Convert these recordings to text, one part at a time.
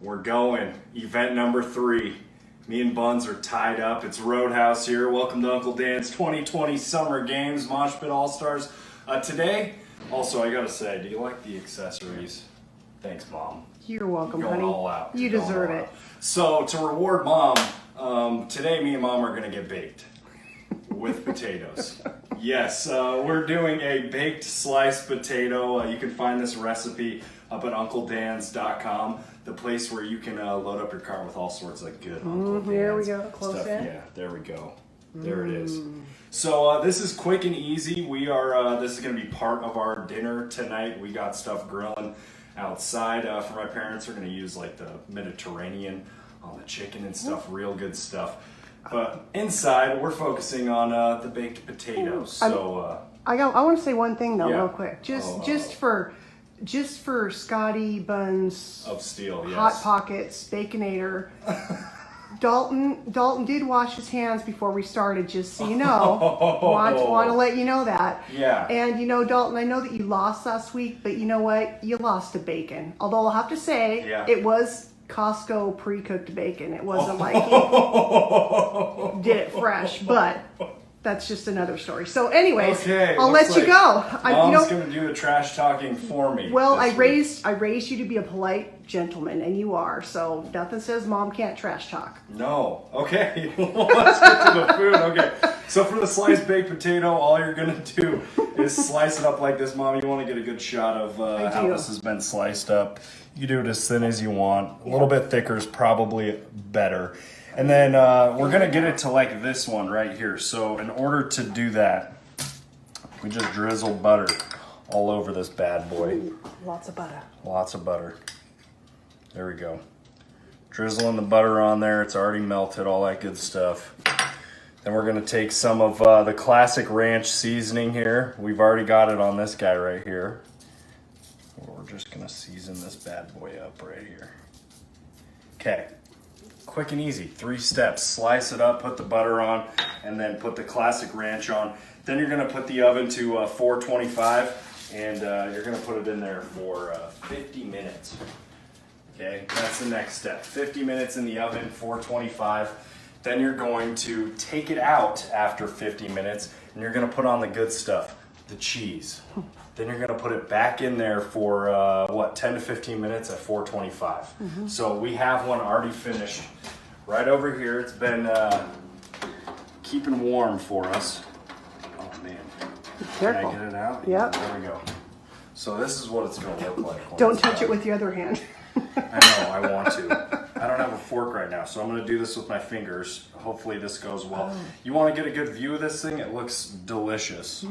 We're going. Event number 3. Me and Buns are tied up. It's Roadhouse here. Welcome to Uncle Dan's 2020 Summer Games, Mosh Pit All-Stars. Today, also I gotta say, do you like the accessories? Thanks, Mom. You're welcome, Going honey. all out. You deserve it. So, to reward Mom, today me and Mom are gonna get baked with potatoes. Yes, we're doing a baked sliced potato. You can find this recipe up at UncleDans.com, the place where you can load up your car with all sorts of good Uncle Dan's Here we go, close stuff. in. Yeah, there we go. There it is. So this is quick and easy. We are. This is going to be part of our dinner tonight. We got stuff grilling outside for my parents. We're going to use like the Mediterranean on the chicken and stuff. Real good stuff. But inside, we're focusing on the baked potatoes. So I want to say one thing though, Yeah. real quick. Just for Scotty Buns of steel, yes. Hot Pockets Baconator. Dalton did wash his hands before we started, just so you know. Want to let you know that. Yeah. And you know, Dalton, I know that you lost last week, but you know what? You lost to bacon. Although I'll have to say, it was Costco pre-cooked bacon. It wasn't like he did it fresh, but that's just another story. So anyways, Okay, I'll let you go. Mom's going to do the trash talking for me. Well, I raised you to be a polite gentleman, and you are. So nothing says Mom can't trash talk. No. Okay. Let's get to the food. Okay. So for the sliced baked potato, all you're going to do is slice it up like this, Mom. You want to get a good shot of how this has been sliced up. You do it as thin as you want. A little bit thicker is probably better. And then we're going to get it to like this one right here. So in order to do that, we just drizzle butter all over this bad boy. Ooh, lots of butter. Lots of butter. There we go. Drizzling the butter on there. It's already melted, all that good stuff. Then we're going to take some of the classic ranch seasoning here. We've already got it on this guy right here. We're just going to season this bad boy up right here. Okay. Quick and easy, 3 steps. Slice it up, put the butter on, and then put the classic ranch on. Then you're gonna put the oven to 425, and you're gonna put it in there for 50 minutes. Okay, that's the next step. 50 minutes in the oven, 425. Then you're going to take it out after 50 minutes, and you're gonna put on the good stuff, the cheese. Then you're gonna put it back in there for 10 to 15 minutes at 425. So we have one already finished right over here. It's been keeping warm for us. Oh man, Careful. Can I get it out? Yep. There we go. So this is what it's gonna look like. Don't touch it with your other hand. I know, I want to. I don't have a fork right now, so I'm going to do this with my fingers. Hopefully this goes well. You want to get a good view of this thing? It looks delicious.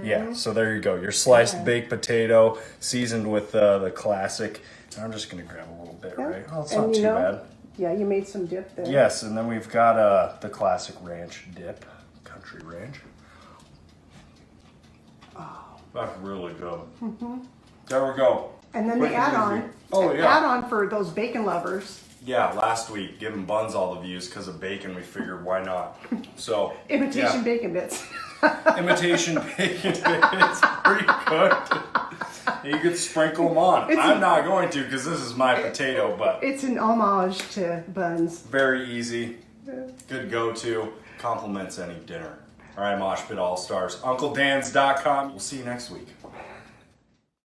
Yeah, so there you go. Your sliced baked potato seasoned with the classic. And I'm just going to grab a little bit, right? Oh, it's not too bad. Yeah, you made some dip there. Yes, and then we've got the classic ranch dip, country ranch. Oh, that's really good. There we go. And then the add-on. Oh, yeah. Add-on for those bacon lovers. Yeah, last week, giving Buns all the views because of bacon, we figured why not? So Imitation bacon bits. Imitation bacon bits, pre-cooked. You could sprinkle them on. I'm not going to because this is my potato, but It's an homage to Buns. very easy, good go-to, complements any dinner. All right, Mosh Pit All-Stars, UncleDans.com. We'll see you next week.